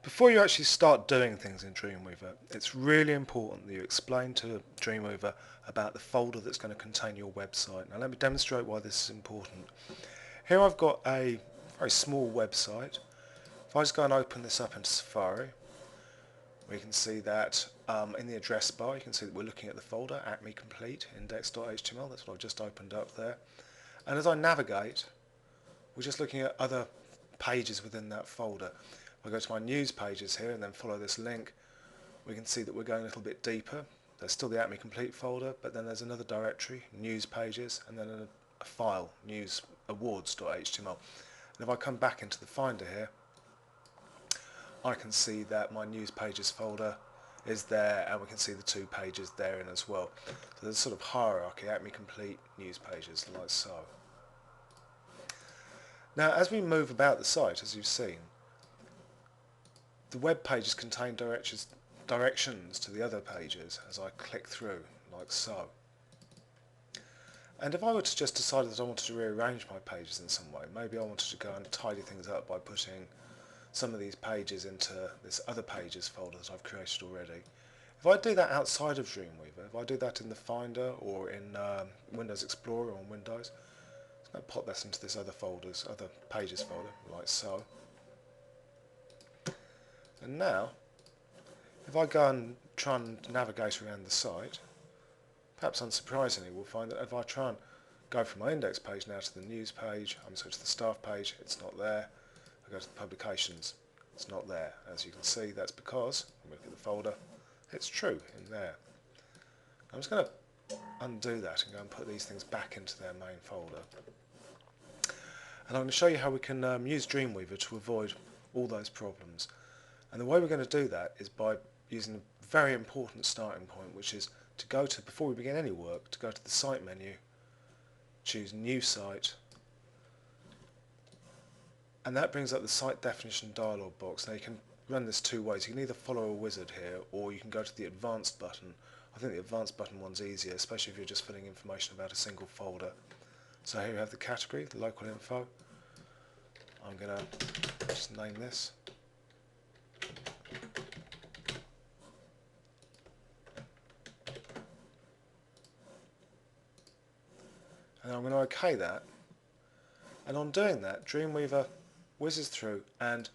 Before you actually start doing things in Dreamweaver, it's really important that you explain to Dreamweaver about the folder that's going to contain your website. Now let me demonstrate why this is important. Here I've got a very small website. If I just go and open this up into Safari, we can see that in the address bar you can see that we're looking at the folder Acme Complete index.html. That's what I've just opened up there. And as I navigate, we're just looking at other pages within that folder. If I go to my news pages here and then follow this link, we can see that we're going a little bit deeper. There's still the Acme Complete folder, but then there's another directory, news pages, and then a file, news awards.html. And if I come back into the Finder here, I can see that my news pages folder is there, and we can see the two pages therein as well. So there's a sort of hierarchy, Acme Complete, news pages, like so. Now as we move about the site, as you've seen, the web pages contain directions to the other pages as I click through, like so. And if I were to just decide that I wanted to rearrange my pages in some way, maybe I wanted to go and tidy things up by putting some of these pages into this other pages folder that I've created already. If I do that outside of Dreamweaver, if I do that in the Finder or in Windows Explorer on Windows, it's going to pop this into this other pages folder, like so. And now, if I go and try and navigate around the site, perhaps unsurprisingly we'll find that if I try and go from my index page now to the news page, I'm sorry, to the staff page, it's not there. I go to the publications, it's not there. As you can see, that's because, when we look at the folder, it's true in there. I'm just going to undo that and go and put these things back into their main folder. And I'm going to show you how we can use Dreamweaver to avoid all those problems. And the way we're going to do that is by using a very important starting point, which is to go to, before we begin any work, to go to the Site menu, choose New Site, and that brings up the Site Definition dialog box. Now you can run this two ways. You can either follow a wizard here, or you can go to the Advanced button. I think the Advanced button one's easier, especially if you're just filling information about a single folder. So here we have the category, the local info. I'm going to just name this. And I'm going to OK that, and on doing that Dreamweaver whizzes through and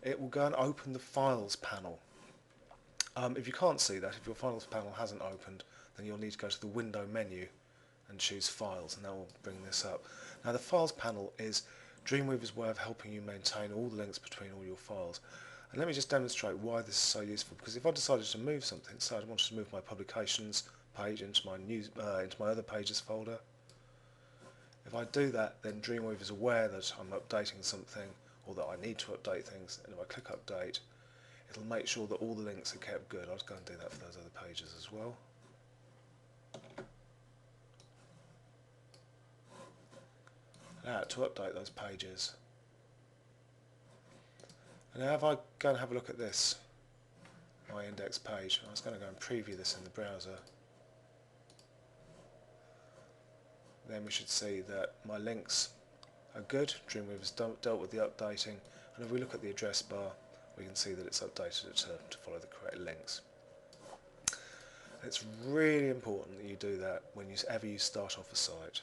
it will go and open the Files panel. If you can't see that, if your Files panel hasn't opened, then you'll need to go to the Window menu and choose Files, and that will bring this up. Now the Files panel is Dreamweaver's way of helping you maintain all the links between all your files. And let me just demonstrate why this is so useful, because if I decided to move something, say I wanted to move my publications page into my other pages folder, if I do that, then Dreamweaver is aware that I'm updating something or that I need to update things, and if I click Update, it'll make sure that all the links are kept good. I'll just go and do that for those other pages as well. Now to update those pages. And now if I go and have a look at this, my index page, I was going to go and preview this in the browser. Then we should see that my links are good. Dreamweaver's dealt with the updating, and if we look at the address bar, we can see that it's updated it to follow the correct links. It's really important that you do that whenever you start off a site.